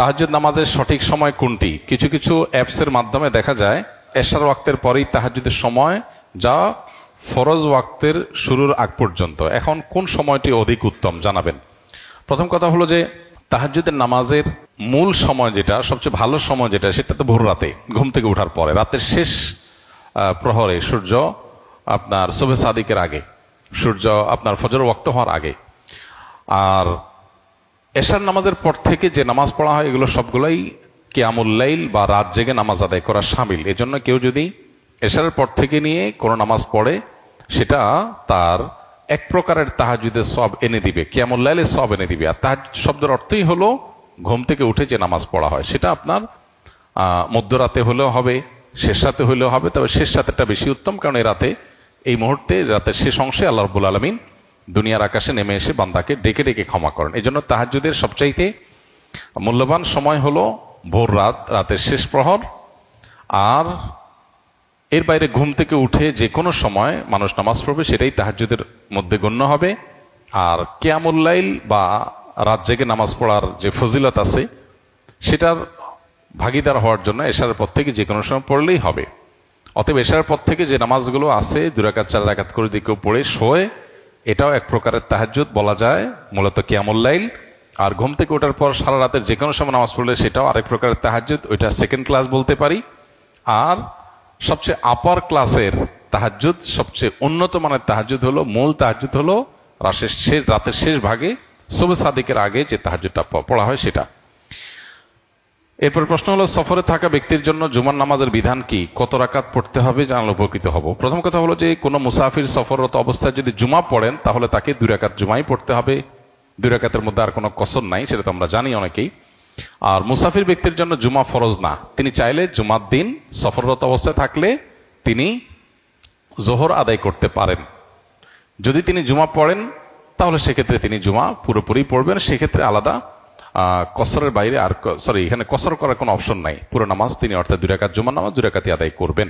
তাহাজ্জুদ নামাজের সঠিক সময় কোনটি? কিছু কিছু অ্যাপসের মাধ্যমে দেখা যায় এশার ওয়াক্তের পরেই তাহাজ্জুদের সময়, যা ফরজ ওয়াক্তের শুরুর আগ পর্যন্ত। এখন কোন সময়টি অধিক উত্তম জানাবেন। প্রথম কথা হলো যে তাহাজ্জুদের নামাজের মূল সময় যেটা, সবচেয়ে ভালো সময় যেটা, সেটা তো ভোর রাতে ঘুম থেকে ওঠার পরে, রাতের শেষ প্রহরে, সূর্য আপনার সুবহে সাদিকের আগে, সূর্য আপনার ফজর ওয়াক্ত হওয়ার আগে। আর এশার নামাজের পর থেকে যে নামাজ পড়া হয় এগুলো সবগুলোই কিয়ামুল লাইল বা রাত জেগে নামাজ আদায় করা শামিল। এজন্য কেউ যদি এশারের পর থেকে নিয়ে কোনো নামাজ পড়ে সেটা তার এক প্রকারের তাহাজ্জুদের সওয়াব এনে দিবে, কিয়ামুল লাইলের সওয়াব এনে দিবে। আর তাহাজ্জুদ শব্দের অর্থই হলো ঘুম থেকে উঠে যে নামাজ পড়া হয়, সেটা আপনার মধ্যরাতে হলেও হবে, শেষ রাতে হলেও হবে। তবে শেষ রাতেরটা বেশি উত্তম, কারণ এই রাতে, এই মুহূর্তে, রাতের শেষ অংশে আল্লাহ রাব্বুল আলামিন দুনিয়ার আকাশে নেমে এসে বান্দাকে ডেকে ডেকে ক্ষমা করেন। এই জন্য তাহাজ্জুদের সবচাইতে মূল্যবান সময় হলো ভোর রাত, রাতের শেষ প্রহর। আর এর বাইরে ঘুম থেকে উঠে যে কোনো সময় মানুষ নামাজ পড়বে সেটাই তাহাজ্জুদের মধ্যে গণ্য হবে। আর কিয়ামুল লাইল বা রাত জেগে নামাজ পড়ার যে ফজিলত আছে সেটার ভাগীদার হওয়ার জন্য এশারের পর থেকে যে কোনো সময় পড়লেই হবে। অতএব এশারের পর থেকে যে নামাজগুলো আছে 2 রাকাত 4 রাকাত করে যদি কেউ পড়ে শোয়, এটাও এক প্রকারের তাহাজ্জুদ বলা যায়, মূলত কিয়ামুল লাইল। আর ঘুম থেকে ওঠার পর সারা রাতের যে কোনো সময় নামাজ পড়লে সেটাও আরেক প্রকারের তাহাজ্জুদ, ওইটা সেকেন্ড ক্লাস বলতে পারি। আর সবচেয়ে আপার ক্লাসের তাহাজ্জুদ, সবচেয়ে উন্নত মানের তাহাজ্জুদ হলো, মূল তাহাজ্জুদ হলো রাতের শেষ ভাগে সুবহে সাদিকের আগে যে তাহাজ্জুদটা পড়া হয় সেটা। এরপর প্রশ্ন হলো, সফরে থাকা ব্যক্তির জন্য জুমার নামাজের বিধান কি? কত রাকাত পড়তে হবে জানলে উপকৃত হব। প্রথম কথা হলো যে কোনো মুসাফির সফররত অবস্থায় যদি জুমা পড়েন তাহলে তাকে 2 রাকাত জুমাই পড়তে হবে। 2 রাকাতের মধ্যে আর কোনো কসর নাই, সেটা তো আমরা জানি অনেকেই। আর মুসাফির ব্যক্তির জন্য জুমা ফরজ না। তিনি চাইলে জুমার দিন সফররত অবস্থায় থাকলে তিনি জোহর আদায় করতে পারেন। যদি তিনি জুমা পড়েন তাহলে সেক্ষেত্রে তিনি জুমা পুরোপুরি পড়বেন। সেক্ষেত্রে আলাদা কসরের বাইরে আর এখানে কসর করার কোনো অপশন নাই। পুরো নামাজ তিনি, অর্থাৎ 2 রাকাত জুমার নামাজ 2 রাকাতই আদায় করবেন।